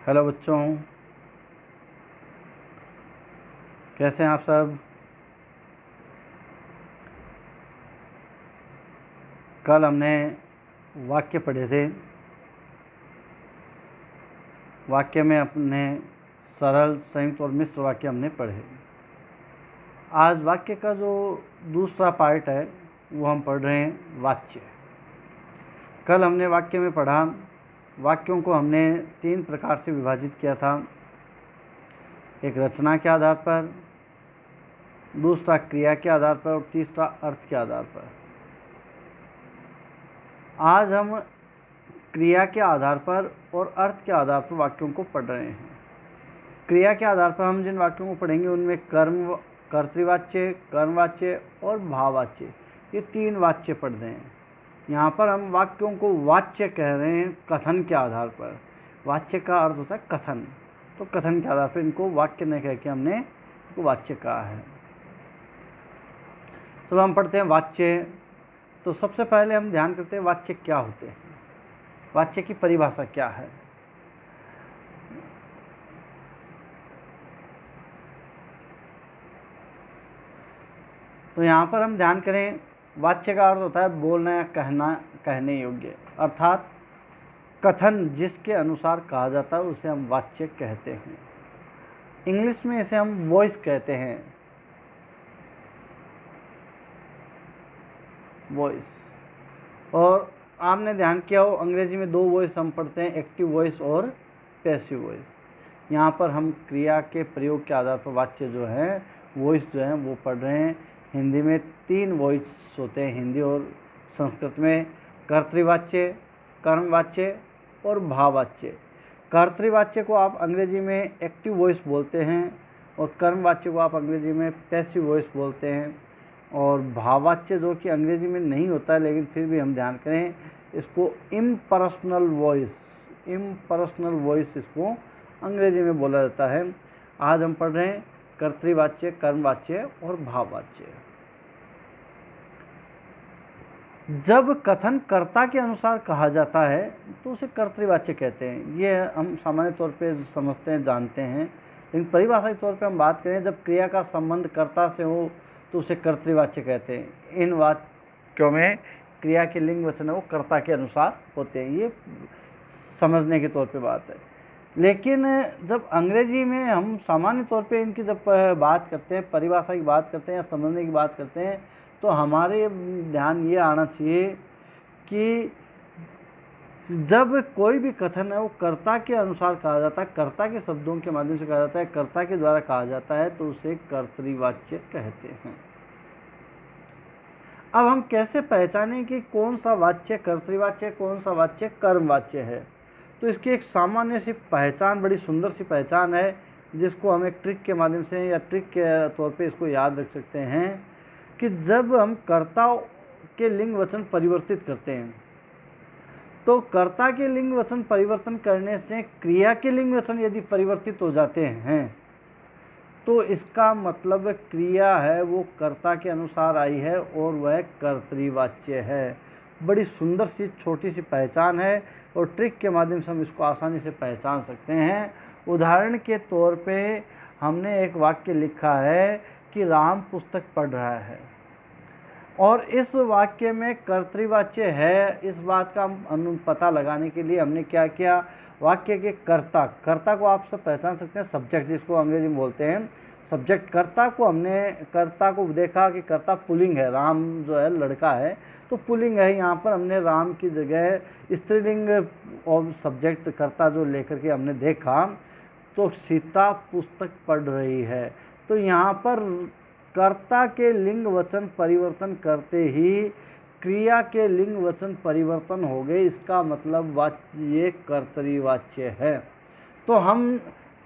Hello बच्चों, कैसे हैं आप सब। कल हमने वाक्य पढ़े थे। वाक्य में अपने सरल, संयुक्त और मिश्र वाक्य हमने पढ़े। आज वाक्य का जो दूसरा पार्ट है वो हम पढ़ रहे हैं वाच्य। कल हमने वाक्य में पढ़ा, वाक्यों को हमने 3 प्रकार से विभाजित किया था। एक रचना के आधार पर, दूसरा क्रिया के आधार पर और तीसरा अर्थ के आधार पर। आज हम क्रिया के आधार पर और अर्थ के आधार पर वाक्यों को पढ़ रहे हैं। क्रिया के आधार पर हम जिन वाक्यों को पढ़ेंगे उनमें कर्म, कर्तृवाच्य, कर्मवाच्य और भाववाच्य, ये 3 वाच्य पढ़ रहे हैं। यहाँ पर हम वाक्यों को वाच्य कह रहे हैं कथन के आधार पर। वाच्य का अर्थ होता है कथन, तो कथन के आधार पर इनको वाक्य नहीं कह के हमने इनको वाच्य कहा है। तो हम पढ़ते हैं वाच्य। तो सबसे पहले हम ध्यान करते हैं वाच्य क्या होते हैं, वाच्य की परिभाषा क्या है। तो यहाँ पर हम ध्यान करें, वाच्य का अर्थ होता है बोलना या कहने योग्य, अर्थात कथन जिसके अनुसार कहा जाता है उसे हम वाच्य कहते हैं। इंग्लिश में इसे हम वॉइस कहते हैं, वॉइस। और आपने ध्यान किया हो अंग्रेजी में 2 वॉइस हम पढ़ते हैं, एक्टिव वॉइस और पैसिव वॉइस। यहाँ पर हम क्रिया के प्रयोग के आधार पर वाच्य जो है, वॉइस जो है वो पढ़ रहे हैं। हिंदी में 3 वॉइस होते हैं, हिंदी और संस्कृत में कर्तृवाच्य, कर्मवाच्य और भाववाच्य। कर्तृवाच्य को आप अंग्रेजी में एक्टिव वॉइस बोलते हैं और कर्मवाच्य को आप अंग्रेजी में पैसिव वॉइस बोलते हैं। और भाववाच्य जो कि अंग्रेजी में नहीं होता है लेकिन फिर भी हम ध्यान करें, इसको इम्पर्सनल वॉइस इसको अंग्रेजी में बोला जाता है। आज हम पढ़ रहे हैं कर्तृवाच्य, कर्मवाच्य और भाववाच्य। जब कथन कर्ता के अनुसार कहा जाता है तो उसे कर्तृवाच्य कहते हैं। ये हम सामान्य तौर पे समझते हैं, जानते हैं। लेकिन परिभाषाई तौर पे हम बात करें, जब क्रिया का संबंध कर्ता से हो तो उसे कर्तृवाच्य कहते हैं। इन वाक्यों में क्रिया के लिंग वचन है वो कर्ता के अनुसार होते हैं, ये समझने के तौर पे बात है। लेकिन जब अंग्रेजी में हम सामान्य तौर पे इनकी जब बात करते हैं, परिभाषा की बात करते हैं या समझने की बात करते हैं, तो हमारे ध्यान ये आना चाहिए कि जब कोई भी कथन है वो कर्ता के अनुसार कहा जाता है, कर्ता के शब्दों के माध्यम से कहा जाता है, कर्ता के द्वारा कहा जाता है, तो उसे कर्तृवाच्य कहते हैं। अब हम कैसे पहचानें कि कौन सा वाच्य कर्तृवाच्य, कौन सा वाच्य कर्मवाच्य है। तो इसकी एक सामान्य सी पहचान, बड़ी सुंदर सी पहचान है, जिसको हम एक ट्रिक के माध्यम से या ट्रिक के तौर पे इसको याद रख सकते हैं कि जब हम कर्ता के लिंग वचन परिवर्तित करते हैं तो कर्ता के लिंग वचन परिवर्तन करने से क्रिया के लिंग वचन यदि परिवर्तित हो जाते हैं तो इसका मतलब क्रिया है वो कर्ता के अनुसार आई है और वह कर्तृवाच्य है। बड़ी सुंदर सी छोटी सी पहचान है और ट्रिक के माध्यम से हम इसको आसानी से पहचान सकते हैं। उदाहरण के तौर पे हमने एक वाक्य लिखा है कि राम पुस्तक पढ़ रहा है, और इस वाक्य में कर्तृवाच्य है। इस बात का पता लगाने के लिए हमने क्या किया, वाक्य के कर्ता को आप सब पहचान सकते हैं, सब्जेक्ट जिसको अंग्रेजी में बोलते हैं सब्जेक्ट। कर्ता को देखा कि कर्ता पुल्लिंग है, राम जो है लड़का है तो पुल्लिंग है। यहाँ पर हमने राम की जगह स्त्रीलिंग और सब्जेक्ट कर्ता जो लेकर के हमने देखा, तो सीता पुस्तक पढ़ रही है। तो यहाँ पर कर्ता के लिंग वचन परिवर्तन करते ही क्रिया के लिंग वचन परिवर्तन हो गए, इसका मतलब ये कर्तृवाच्य है। तो हम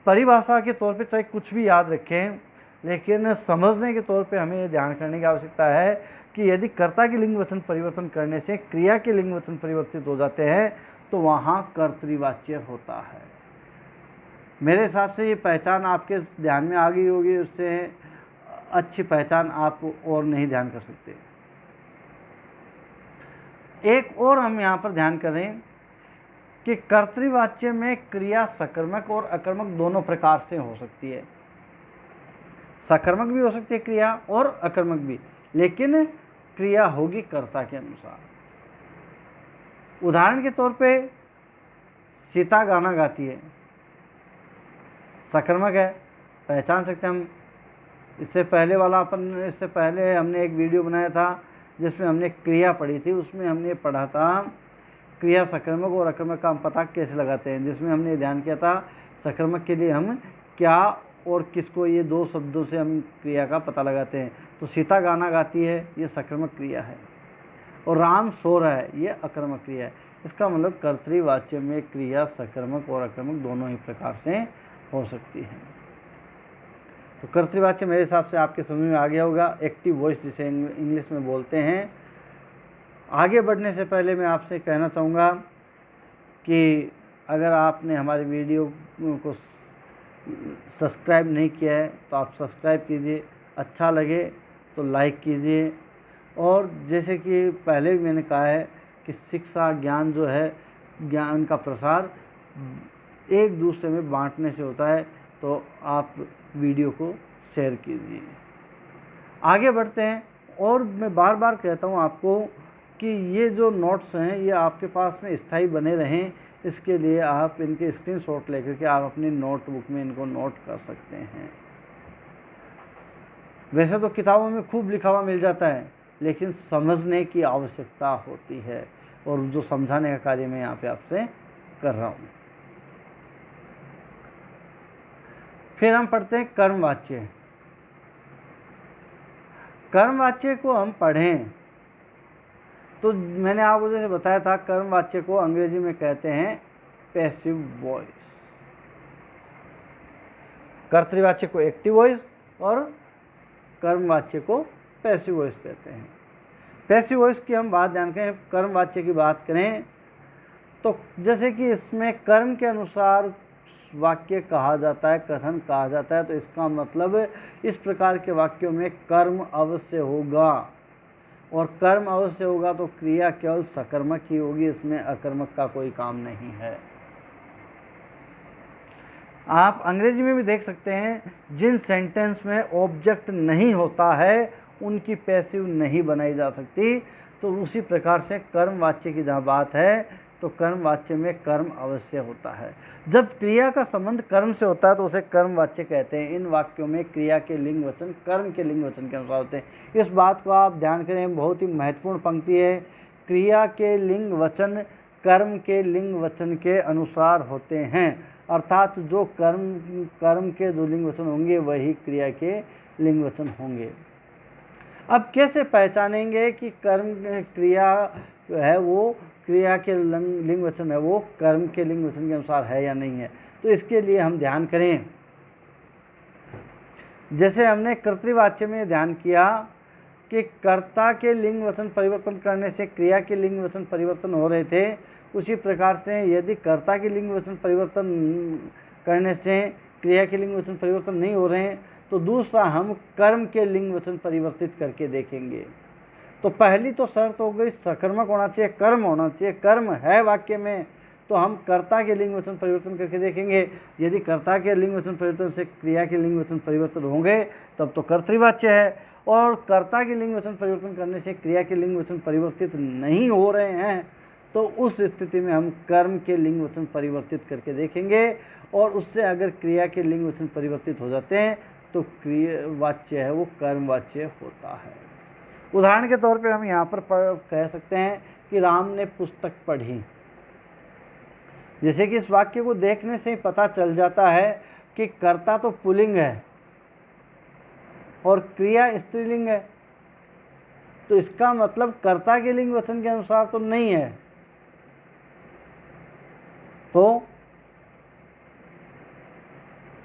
परिभाषा के तौर पे चाहे कुछ भी याद रखें, लेकिन समझने के तौर पे हमें ये ध्यान करने की आवश्यकता है कि यदि कर्ता के लिंग वचन परिवर्तन करने से क्रिया के लिंग वचन परिवर्तित हो जाते हैं तो वहाँ कर्तृवाच्य होता है। मेरे हिसाब से ये पहचान आपके ध्यान में आ गई होगी, उससे अच्छी पहचान आप और नहीं ध्यान कर सकते। एक और हम यहाँ पर ध्यान करें कि कर्तृवाच्य में क्रिया सकर्मक और अकर्मक दोनों प्रकार से हो सकती है। सकर्मक भी हो सकती है क्रिया और अकर्मक भी, लेकिन क्रिया होगी कर्ता के अनुसार। उदाहरण के तौर पे सीता गाना गाती है, सकर्मक है, पहचान सकते हैं हम। इससे पहले हमने एक वीडियो बनाया था जिसमें हमने क्रिया पढ़ी थी, उसमें हमने पढ़ा था क्रिया सकर्मक और अकर्मक का हम पता कैसे लगाते हैं, जिसमें हमने ध्यान किया था सकर्मक के लिए हम क्या और किसको, ये दो शब्दों से हम क्रिया का पता लगाते हैं। तो सीता गाना गाती है, ये सकर्मक क्रिया है, और राम सो रहा है, ये अकर्मक क्रिया है। इसका मतलब कर्तृवाच्य में क्रिया सकर्मक और अकर्मक दोनों ही प्रकार से हो सकती है। तो कर्तृवाच्य मेरे हिसाब से आपके समझ में आ गया होगा, एक्टिव वॉइस जिसे इंग्लिश में बोलते हैं। आगे बढ़ने से पहले मैं आपसे कहना चाहूँगा कि अगर आपने हमारे वीडियो को सब्सक्राइब नहीं किया है तो आप सब्सक्राइब कीजिए, अच्छा लगे तो लाइक कीजिए। और जैसे कि पहले भी मैंने कहा है कि शिक्षा ज्ञान जो है, ज्ञान का प्रसार एक दूसरे में बांटने से होता है, तो आप वीडियो को शेयर कीजिए। आगे बढ़ते हैं। और मैं बार बार कहता हूँ आपको कि ये जो नोट्स हैं ये आपके पास में स्थायी बने रहें, इसके लिए आप इनके स्क्रीनशॉट लेकर के आप अपनी नोटबुक में इनको नोट कर सकते हैं। वैसे तो किताबों में खूब लिखा हुआ मिल जाता है, लेकिन समझने की आवश्यकता होती है, और जो समझाने का कार्य मैं यहाँ पे आपसे कर रहा हूँ। फिर हम पढ़ते हैं कर्मवाच्य। कर्मवाच्य को हम पढ़ें तो मैंने आपको जैसे बताया था, कर्मवाच्य को अंग्रेजी में कहते हैं पैसिव वॉइस, कर्तृवाच्य को एक्टिव वॉइस और कर्मवाच्य को पैसिव वॉइस कहते हैं। पैसिव वॉइस की हम बात जानते हैं। कर्मवाच्य की बात करें तो जैसे कि इसमें कर्म के अनुसार वाक्य कहा जाता है, कथन कहा जाता है, तो इसका मतलब इस प्रकार के वाक्यों में कर्म अवश्य होगा, और कर्म अवश्य होगा तो क्रिया केवल सकर्मक ही होगी, इसमें अकर्मक का कोई काम नहीं है। आप अंग्रेजी में भी देख सकते हैं, जिन सेंटेंस में ऑब्जेक्ट नहीं होता है उनकी पैसिव नहीं बनाई जा सकती। तो उसी प्रकार से कर्मवाच्य की जहाँ बात है तो कर्मवाच्य में कर्म अवश्य होता है। जब क्रिया का संबंध कर्म से होता है तो उसे कर्मवाच्य कहते हैं। इन वाक्यों में क्रिया के लिंग वचन कर्म के लिंग वचन के अनुसार होते हैं। इस बात को आप ध्यान करें, बहुत ही महत्वपूर्ण पंक्ति है। क्रिया के लिंग वचन कर्म के लिंग वचन के अनुसार होते हैं, अर्थात जो कर्म के जो लिंग वचन होंगे वही क्रिया के लिंग वचन होंगे। अब कैसे पहचानेंगे कि कर्म क्रिया है वो क्रिया के लिंग वचन है वो कर्म के लिंग वचन के अनुसार है या नहीं है? तो इसके लिए हम ध्यान करें, जैसे हमने कर्तृवाच्य में ध्यान किया कि कर्ता के लिंग वचन परिवर्तन करने से क्रिया के लिंग वचन परिवर्तन हो रहे थे, उसी प्रकार से यदि कर्ता के लिंग वचन परिवर्तन करने से क्रिया के लिंग वचन परिवर्तन नहीं हो रहे हैं तो दूसरा हम कर्म के लिंग वचन परिवर्तित करके देखेंगे। तो पहली तो शर्त हो गई सकर्मक होना चाहिए, कर्म होना चाहिए। कर्म है वाक्य में तो हम कर्ता के लिंग वचन परिवर्तन करके देखेंगे। यदि कर्ता के लिंग वचन परिवर्तन से क्रिया के लिंग वचन परिवर्तन होंगे तब तो कर्तृवाच्य है, और कर्ता के लिंग वचन परिवर्तन करने से क्रिया के लिंग वचन परिवर्तित नहीं हो रहे हैं तो उस स्थिति में हम कर्म के लिंग वचन परिवर्तित करके देखेंगे, और उससे अगर क्रिया के लिंग वचन परिवर्तित हो जाते हैं तो क्रियावाच्य है वो कर्मवाच्य होता है। उदाहरण के तौर पे हम यहाँ पर कह सकते हैं कि राम ने पुस्तक पढ़ी। जैसे कि इस वाक्य को देखने से ही पता चल जाता है कि कर्ता तो पुल्लिंग है और क्रिया स्त्रीलिंग है, तो इसका मतलब कर्ता के लिंग वचन के अनुसार तो नहीं है। तो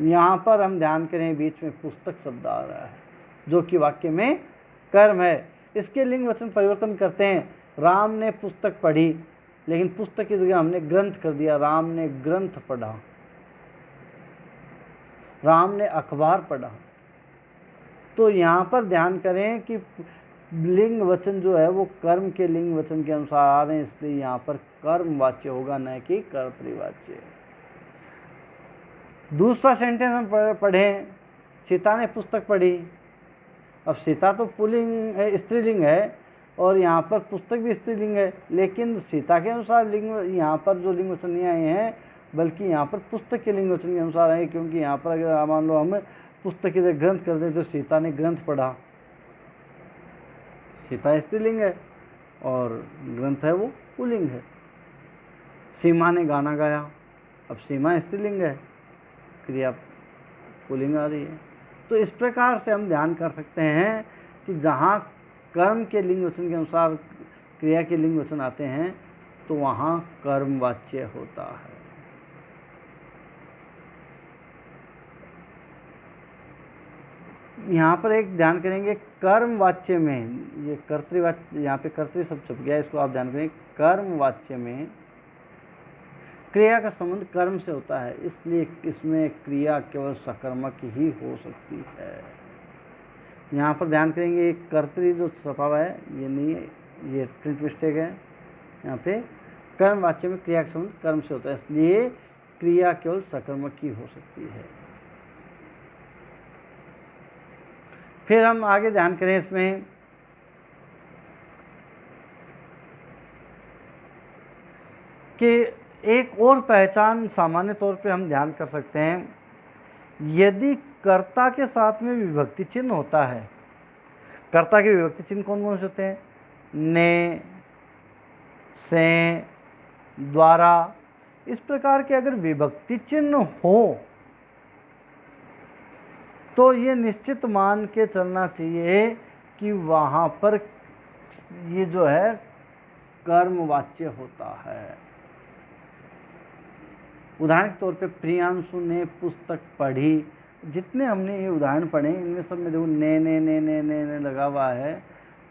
यहाँ पर हम ध्यान करें, बीच में पुस्तक शब्द आ रहा है जो कि वाक्य में कर्म है। इसके लिंग वचन परिवर्तन करते हैं। राम ने पुस्तक पढ़ी, लेकिन पुस्तक की जगह हमने ग्रंथ कर दिया। राम ने ग्रंथ पढ़ा, राम ने अखबार पढ़ा। तो यहाँ पर ध्यान करें कि लिंग वचन जो है वो कर्म के लिंग वचन के अनुसार आ रहे हैं, इसलिए यहाँ पर कर्म वाच्य होगा, न कि कर्तृवाच्य। दूसरा सेंटेंस हम पढ़ें, सीता ने पुस्तक पढ़ी। अब सीता तो पुल्लिंग है, स्त्रीलिंग है, और यहाँ पर पुस्तक भी स्त्रीलिंग है, लेकिन सीता के अनुसार लिंग यहाँ पर जो लिंग वचन नहीं आए हैं, बल्कि यहाँ पर पुस्तक के लिंग वचन के अनुसार आए, क्योंकि यहाँ पर अगर मान लो हम पुस्तक के ग्रंथ कर दें तो सीता ने ग्रंथ पढ़ा, सीता स्त्रीलिंग है और ग्रंथ है वो पुल्लिंग है। सीमा ने गाना गाया, अब सीमा स्त्रीलिंग है, क्रिया पुल्लिंग आ रही है। तो इस प्रकार से हम ध्यान कर सकते हैं कि जहाँ कर्म के लिंग वचन के अनुसार क्रिया के लिंग वचन आते हैं तो वहाँ कर्म वाच्य होता है। यहाँ पर एक ध्यान करेंगे, कर्म वाच्य में ये कर्तृवाच्य, यहाँ पे कर्तृ शब्द छप गया, इसको आप ध्यान करेंगे। कर्म वाच्य में क्रिया का संबंध कर्म से होता है, इसलिए इसमें क्रिया केवल सकर्मक ही हो सकती है। यहाँ पर ध्यान करेंगे, कर्तृ जो छपा हुआ है ये नहीं है, ये प्रिंट मिस्टेक है। यहाँ पे कर्म वाच्य में क्रिया का संबंध कर्म से होता है, इसलिए क्रिया केवल सकर्मक ही हो सकती है। फिर हम आगे ध्यान करें इसमें कि एक और पहचान सामान्य तौर पे हम ध्यान कर सकते हैं, यदि कर्ता के साथ में विभक्ति चिन्ह होता है। कर्ता के विभक्ति चिन्ह कौन कौन से होते हैं? ने, से, द्वारा। इस प्रकार के अगर विभक्ति चिन्ह हो तो ये निश्चित मान के चलना चाहिए कि वहाँ पर ये जो है कर्म वाच्य होता है। उदाहरण के तौर पे प्रियांशु ने पुस्तक पढ़ी, जितने हमने ये उदाहरण पढ़े इनमें सब में देखो ने लगा हुआ है,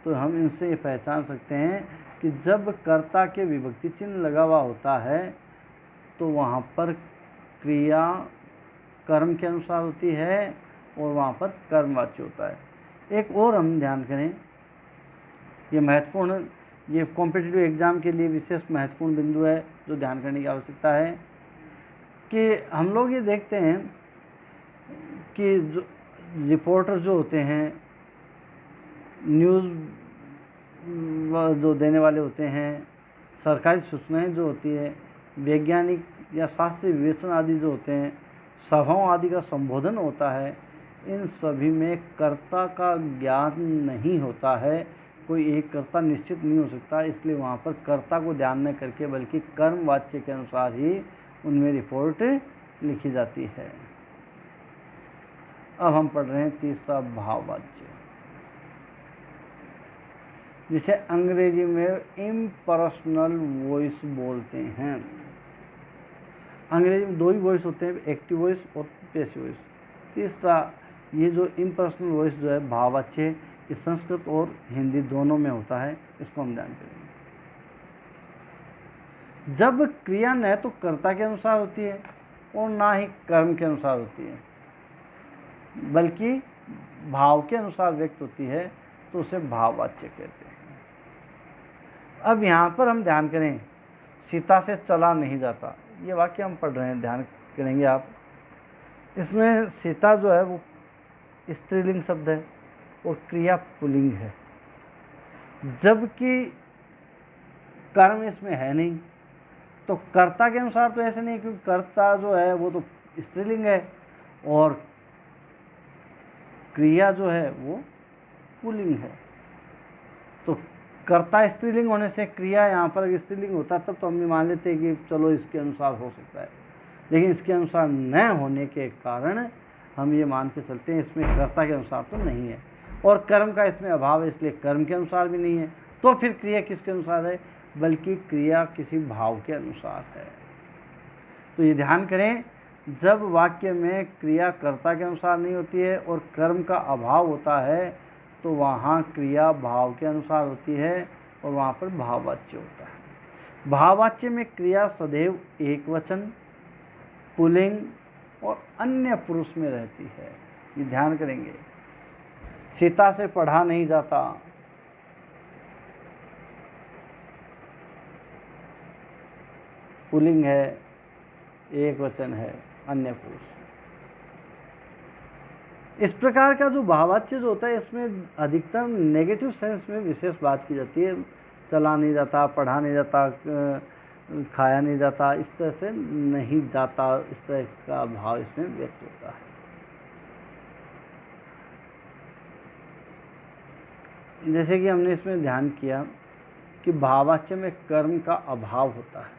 तो हम इनसे ये पहचान सकते हैं कि जब कर्ता के विभक्ति चिन्ह लगा हुआ होता है तो वहाँ पर क्रिया कर्म के अनुसार होती है और वहाँ पर कर्मवाच्य होता है। एक और हम ध्यान करें, ये महत्वपूर्ण, ये कॉम्पिटिटिव एग्जाम के लिए विशेष महत्वपूर्ण बिंदु है जो ध्यान करने की आवश्यकता है, कि हम लोग ये देखते हैं कि जो रिपोर्टर जो होते हैं, न्यूज़ जो देने वाले होते हैं, सरकारी सूचनाएं जो होती है, वैज्ञानिक या शास्त्रीय विवेचन आदि जो होते हैं, सभाओं आदि का संबोधन होता है, इन सभी में कर्ता का ज्ञान नहीं होता है, कोई एक कर्ता निश्चित नहीं हो सकता, इसलिए वहाँ पर कर्ता को ध्यान न करके बल्कि कर्म वाच्य के अनुसार ही उनमें रिपोर्ट लिखी जाती है। अब हम पढ़ रहे हैं तीसरा भाववाच्य, जिसे अंग्रेजी में इम्पर्सनल वॉइस बोलते हैं। अंग्रेजी में दो ही वॉइस होते हैं, एक्टिव वॉइस और पैसिव वॉइस। तीसरा ये जो इम्पर्सनल वॉइस जो है भाववाच्य, ये संस्कृत और हिंदी दोनों में होता है, इसको हम ध्यान करेंगे। जब क्रिया न तो कर्ता के अनुसार होती है और ना ही कर्म के अनुसार होती है, बल्कि भाव के अनुसार व्यक्त होती है, तो उसे भाववाच्य कहते हैं। अब यहाँ पर हम ध्यान करें, सीता से चला नहीं जाता, ये वाक्य हम पढ़ रहे हैं, ध्यान करेंगे आप। इसमें सीता जो है वो स्त्रीलिंग शब्द है और क्रिया पुल्लिंग है, जबकि कर्म इसमें है नहीं। तो कर्ता के अनुसार तो ऐसे नहीं, क्योंकि कर्ता जो है वो तो स्त्रीलिंग है और क्रिया जो है वो पुल्लिंग है। तो कर्ता स्त्रीलिंग होने से क्रिया यहाँ पर अगर स्त्रीलिंग होता तब तो हम भी मान लेते कि चलो इसके अनुसार हो सकता है, लेकिन इसके अनुसार न होने के कारण हम ये मान के चलते हैं इसमें कर्ता के अनुसार तो नहीं है, और कर्म का इसमें अभाव है, इसलिए कर्म के अनुसार भी नहीं है। तो फिर क्रिया किसके अनुसार है? बल्कि क्रिया किसी भाव के अनुसार है। तो ये ध्यान करें, जब वाक्य में क्रिया कर्ता के अनुसार नहीं होती है और कर्म का अभाव होता है तो वहाँ क्रिया भाव के अनुसार होती है और वहाँ पर भाववाच्य होता है। भाववाच्य में क्रिया सदैव एक वचन, पुल्लिंग और अन्य पुरुष में रहती है, ये ध्यान करेंगे। सीता से पढ़ा नहीं जाता, पुल्लिंग है, एक वचन है, अन्य पुरुष। इस प्रकार का जो भाववाच्य जो होता है इसमें अधिकतर नेगेटिव सेंस में विशेष बात की जाती है। चला नहीं जाता, पढ़ा नहीं जाता, खाया नहीं जाता, इस तरह से नहीं जाता, इस तरह का भाव इसमें व्यक्त होता है। जैसे कि हमने इसमें ध्यान किया कि भाववाच्य में कर्म का अभाव होता है,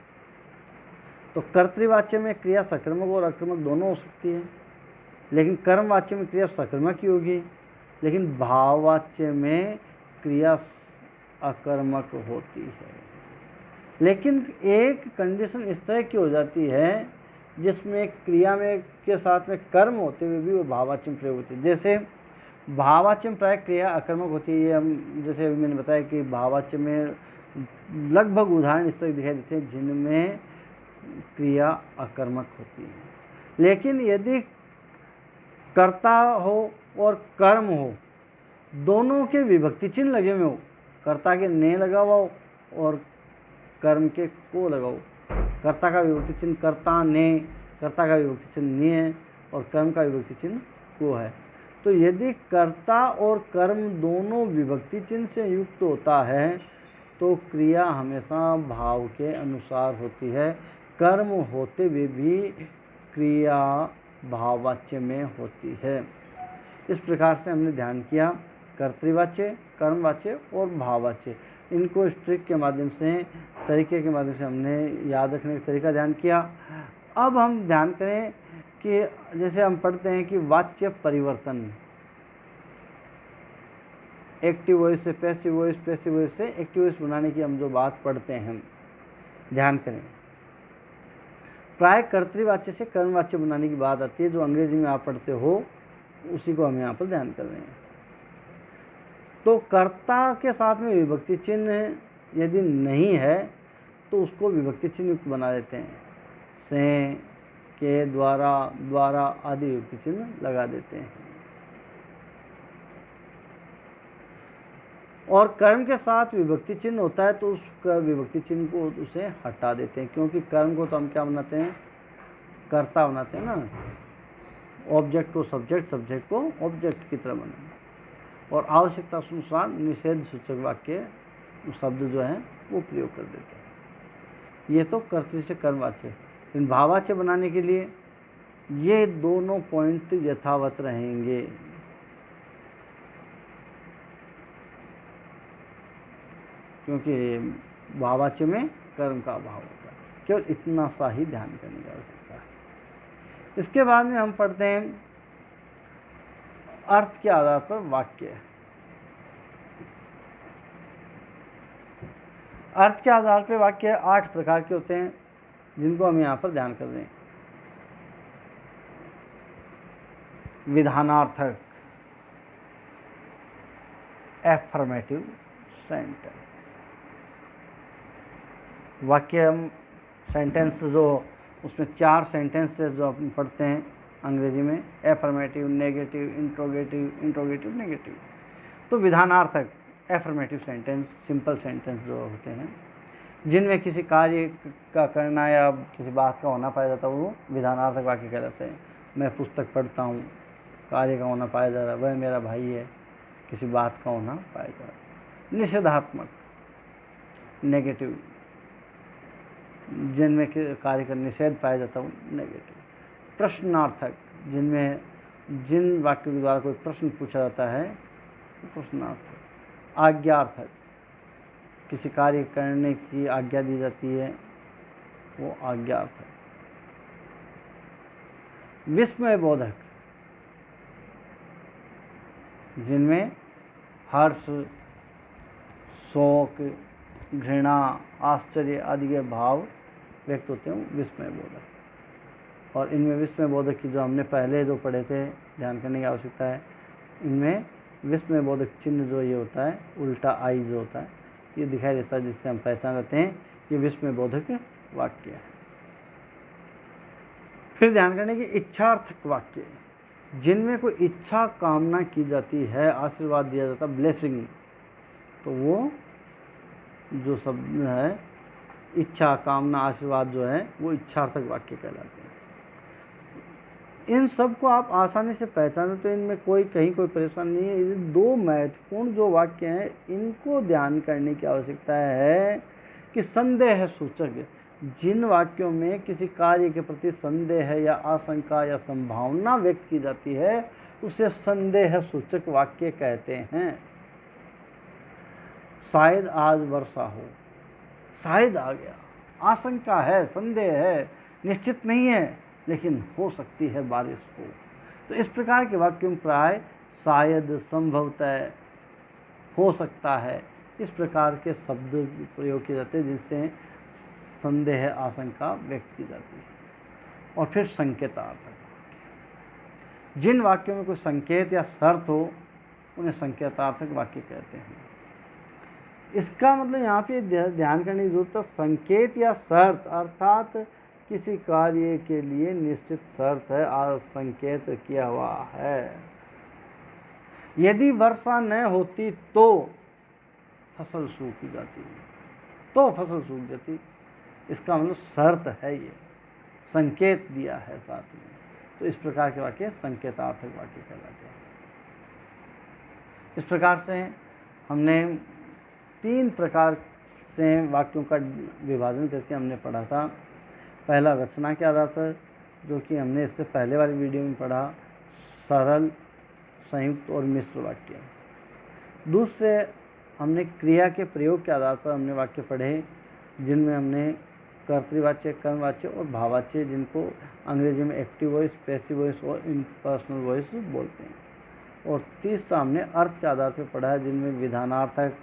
तो कर्तृवाच्य में क्रिया सकर्मक और अकर्मक दोनों हो सकती है, लेकिन कर्मवाच्य में क्रिया सकर्मक ही होगी, लेकिन भाववाच्य में क्रिया अकर्मक होती है। लेकिन एक कंडीशन इस तरह की हो जाती है जिसमें क्रिया में के साथ में कर्म होते हुए भी वो भाववाच्य में प्रयोग होती है। जैसे भाववाच्य में प्राय क्रिया अकर्मक होती है, ये हम जैसे अभी मैंने बताया कि भाववाच्य में लगभग उदाहरण इस तरह दिखाई देते हैं जिनमें क्रिया अकर्मक होती है। लेकिन यदि कर्ता हो और कर्म हो, दोनों के विभक्ति चिन्ह लगे हुए हो, कर्ता के ने लगा हुआ हो और कर्म के को लगा हो, कर्ता का विभक्ति चिन्ह कर्ता ने, कर्ता का विभक्ति चिन्ह ने है और कर्म का विभक्ति चिन्ह को है, तो यदि कर्ता और कर्म दोनों विभक्ति चिन्ह से युक्त होता है तो क्रिया हमेशा भाव के अनुसार होती है। कर्म होते हुए भी क्रिया भाववाच्य में होती है। इस प्रकार से हमने ध्यान किया कर्तृवाच्य, कर्मवाच्य और भाववाच्य, इनको इस ट्रिक के माध्यम से, तरीके के माध्यम से हमने याद रखने का तरीका ध्यान किया। अब हम ध्यान करें कि जैसे हम पढ़ते हैं कि वाच्य परिवर्तन, एक्टिव वॉइस से पैसिव वॉइस, पैसिव वॉइस से एक्टिव वॉइस बनाने की हम जो बात पढ़ते हैं, ध्यान करें प्राय कर्तृवाच्य से कर्मवाच्य बनाने की बात आती है। जो अंग्रेजी में आप पढ़ते हो उसी को हम यहाँ पर ध्यान कर रहे हैं। तो कर्ता के साथ में विभक्ति चिन्ह यदि नहीं है तो उसको विभक्ति चिन्ह युक्त बना देते हैं, से, के, द्वारा, द्वारा आदि विभक्ति चिन्ह लगा देते हैं। और कर्म के साथ विभक्ति चिन्ह होता है तो उस विभक्ति चिन्ह को उसे हटा देते हैं, क्योंकि कर्म को तो हम क्या बनाते हैं, कर्ता बनाते हैं ना, ऑब्जेक्ट को सब्जेक्ट, सब्जेक्ट को ऑब्जेक्ट की तरह बनाना, और आवश्यकता अनुसार निषेध सूचक वाक्य शब्द जो है वो प्रयोग कर देते हैं। ये तो कर्तृ से कर्मवाच्य। इन भाववाच्य बनाने के लिए ये दोनों पॉइंट यथावत रहेंगे। क्योंकि भाववाच्य में कर्म का अभाव होता है, केवल इतना सा ही ध्यान करने की आवश्यकता है। इसके बाद में हम पढ़ते हैं अर्थ के आधार पर वाक्य। अर्थ के आधार पर वाक्य 8 प्रकार के होते हैं जिनको हम यहाँ पर ध्यान कर रहे हैं। विधानार्थक, एफर्मेटिव सेंटेंस, वाक्य हम सेंटेंस जो उसमें 4 सेंटेंसेस जो अपन पढ़ते हैं अंग्रेजी में, affirmative, negative, interrogative, interrogative, negative. तो विधानार्थक, एफर्मेटिव सेंटेंस, सिंपल सेंटेंस जो होते हैं जिनमें किसी कार्य का करना या किसी बात का होना पाया जाता है वो विधानार्थक वाक्य कहलाते हैं। मैं पुस्तक पढ़ता हूँ, कार्य का होना पाया जा रहा है, वह मेरा भाई है, किसी बात का होना पाया जा रहा है। निषेधात्मक, नेगेटिव, जिनमें कार्य का निषेध पाया जाता है नेगेटिव। प्रश्नार्थक, जिनमें जिन वाक्यों के द्वारा कोई प्रश्न पूछा जाता है प्रश्नार्थक। आज्ञार्थक, किसी कार्य करने की आज्ञा दी जाती है वो आज्ञार्थक। विस्मय बोधक, जिनमें हर्ष, शोक, घृणा, आश्चर्य आदि के भाव व्यक्त होते हैं, विस्मय बोधक। और इनमें विस्मय बोधक की जो हमने पहले जो पढ़े थे, ध्यान करने की आवश्यकता है, इनमें विस्मय बोधक चिन्ह जो ये होता है, उल्टा आई जो होता है, ये दिखाई देता है, जिससे हम पहचान लेते हैं ये विस्मय बोधक वाक्य है। फिर ध्यान करने की इच्छार्थक वाक्य, जिनमें कोई इच्छा कामना की जाती है, आशीर्वाद दिया जाता है, ब्लेसिंग, तो वो जो शब्द है इच्छा, कामना, आशीर्वाद जो है वो इच्छार्थक वाक्य कहलाते हैं। इन सब को आप आसानी से पहचानें तो इनमें कहीं कोई परेशानी नहीं है। ये दो महत्वपूर्ण जो वाक्य हैं इनको ध्यान करने की आवश्यकता है कि संदेह सूचक, जिन वाक्यों में किसी कार्य के प्रति संदेह है या आशंका या संभावना व्यक्त की जाती है उसे संदेह सूचक वाक्य कहते हैं। शायद आज वर्षा हो, शायद आ गया, आशंका है, संदेह है, निश्चित नहीं है लेकिन हो सकती है बारिश हो। तो इस प्रकार के वाक्यों में प्राय शायद, संभवतः, हो सकता है, इस प्रकार के शब्द प्रयोग किए जाते हैं जिससे संदेह, आशंका व्यक्त की जाती है। और फिर संकेतार्थक वाक्य, जिन वाक्यों में कोई संकेत या शर्त हो उन्हें संकेतार्थक वाक्य कहते हैं। इसका मतलब यहाँ पे ध्यान करने की जरूरत है, संकेत या शर्त अर्थात किसी कार्य के लिए निश्चित शर्त है, संकेत किया हुआ है। यदि वर्षा न होती तो फसल सूख जाती, तो फसल सूख जाती, इसका मतलब शर्त है, ये संकेत दिया है साथ में। तो इस प्रकार के वाक्य संकेतार्थक वाक्य कहलाते हैं। इस प्रकार से हमने 3 प्रकार से वाक्यों का विभाजन करके हमने पढ़ा था। पहला रचना के आधार पर, जो कि हमने इससे पहले वाली वीडियो में पढ़ा, सरल, संयुक्त और मिश्र वाक्य। दूसरे हमने क्रिया के प्रयोग के आधार पर हमने वाक्य पढ़े जिनमें हमने कर्तृवाच्य, कर्मवाच्य और भाववाच्य, जिनको अंग्रेजी में एक्टिव वॉइस, पैसिव वॉइस और इम्पर्सनल वॉइस बोलते हैं। और तीसरा हमने अर्थ के आधार पर पढ़ा है जिनमें विधानार्थक,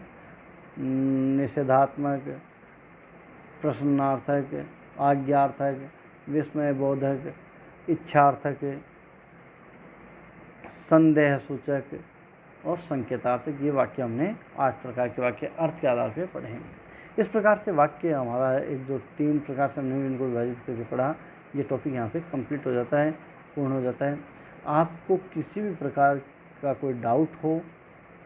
निषेधात्मक, प्रश्नार्थक, आज्ञार्थक, विस्मय बोधक, इच्छार्थक, संदेह सूचक और संकेतार्थक, ये वाक्य हमने 8 प्रकार के वाक्य अर्थ के आधार पर पढ़े हैं। इस प्रकार से वाक्य हमारा एक जो 3 प्रकार से हमने इनको विभाजित करके पढ़ा, ये टॉपिक यहाँ पे कंप्लीट हो जाता है, पूर्ण हो जाता है। आपको किसी भी प्रकार का कोई डाउट हो,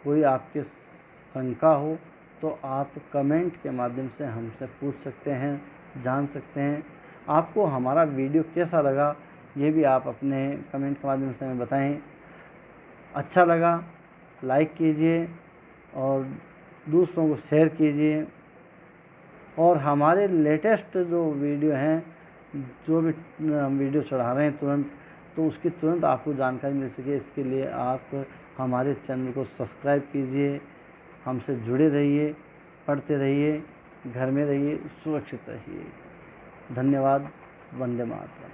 कोई आपके शंका हो, तो आप कमेंट के माध्यम से हमसे पूछ सकते हैं, जान सकते हैं। आपको हमारा वीडियो कैसा लगा ये भी आप अपने कमेंट के माध्यम से हमें बताएं। अच्छा लगा लाइक कीजिए और दूसरों को शेयर कीजिए। और हमारे लेटेस्ट जो वीडियो हैं, जो भी हम वीडियो चढ़ा रहे हैं तुरंत, तो उसकी तुरंत आपको जानकारी मिल सके, इसके लिए आप हमारे चैनल को सब्सक्राइब कीजिए, हमसे जुड़े रहिए, पढ़ते रहिए, घर में रहिए, सुरक्षित रहिए। धन्यवाद। वंदे मातरम।